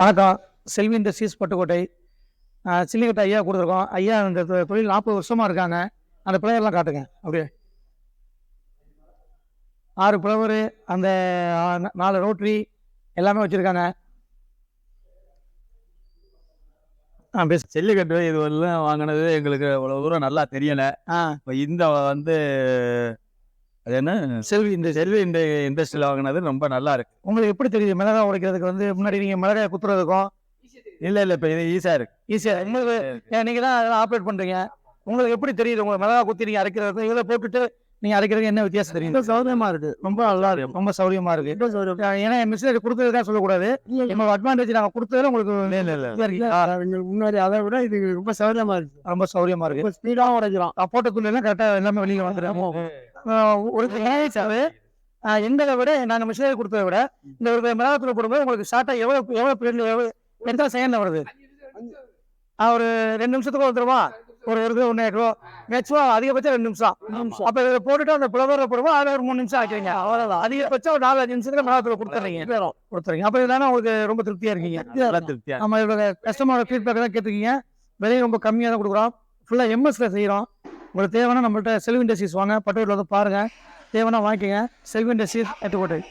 வணக்கம். செல்வி இண்டஸ்ட்ரீஸ் பட்டுக்கோட்டை. சில்லிக்கட்டை ஐயா கொடுத்துருக்கோம். ஐயா இந்த தொழில் 40 வருஷமாக இருக்காங்க. அந்த பிளேயர்லாம் காட்டுங்க அப்படியே. 6 ஃப்ளவரு, அந்த 4 ரோட்ரி எல்லாமே வச்சுருக்காங்க. ஜல்லிக்கட்டு இது எல்லாம் வாங்கினது எங்களுக்கு அவ்வளோ தூரம் நல்லா தெரியலை. இப்போ இந்த அது என்ன செல்வி இந்த இண்டஸ்ட்ரியில் வாங்கினது ரொம்ப நல்லா இருக்கு. உங்களுக்கு எப்படி தெரியுது மிளகாய் உடைக்கிறதுக்கு முன்னாடி நீங்கள் மிளகாய் குத்துறதுக்கும்? இல்லை இப்போ இது ஈஸியாக இருக்கு. ஈஸியாக உங்களுக்கு நீங்கள் தான் அதெல்லாம் ஆப்ரேட் பண்ணுறீங்க. உங்களுக்கு எப்படி தெரியுது உங்களுக்கு மிளகாய் குத்தி நீங்கள் அரைக்கிறதுக்கு இதில் போட்டுட்டு நீங்கள் அரைக்கிறதுக்கு என்ன வித்தியாசம் தெரியும்? சௌரியமாக இருக்குது, ரொம்ப நல்லா இருக்கு, ரொம்ப சௌரியமாக இருக்குது. ஏன்னா மிஷினரி கொடுத்தது தான் சொல்லக்கூடாது. நம்ம அட்வான்டேஜ் நாங்கள் கொடுத்ததுல உங்களுக்கு முன்னாடி அதை விட இது ரொம்ப சௌரியமாக இருக்கு. ரொம்ப சௌரியமாக இருக்குது. ஸ்பீடாகவும் உடைக்கிறோம். போட்ட துணியெல்லாம் கரெக்டாக எல்லாமே வெளியில் வந்துடும். ஒரு ஏசாவே எங்களை விட நாங்கள் மிஷினரி கொடுத்ததை விட இந்த ஒரு மிளகாத்தூள் போடும்போது உங்களுக்கு ஷார்ட்டாக எவ்வளோ எந்த செகண்ட் வருது? ஒரு 2 நிமிஷத்துக்கு வந்துடுமா? ஒரு 1 கிலோ மேக்ஸிமம் அதிகபட்சம் 2 நிமிஷம். அப்போ இதில் போட்டுட்டு அந்த ஃப்ளவரில் போடுவோம். அதில் ஒரு 3 நிமிஷம் ஆக்கிறீங்க. அவ்வளோதான். அதிகபட்சம் ஒரு 4-5 நிமிஷத்துக்கு மிளகாத்தூள் கொடுத்துறீங்க. அப்போ இதனால உங்களுக்கு ரொம்ப திருப்தியாக இருக்கீங்க. நம்ம இதோட கஸ்டமரோட ஃபீட்பேக் தான் கேட்டுருக்கீங்க. விலையும் ரொம்ப கம்மியாக தான் கொடுக்குறோம். ஃபுல்லாக எம்எஸ்ல செய்கிறோம். உங்களுக்கு தேவைன்னா நம்மள்ட்ட செல்வி இண்டஸ்ட்ரீஸ் வாங்க, பட்டுக்கோட்டையில் வந்து பாருங்கள். தேவைன்னா வாங்கிக்கோங்க. செல்வி இண்டஸ்ட்ரீஸ் பட்டுக்கோட்டை.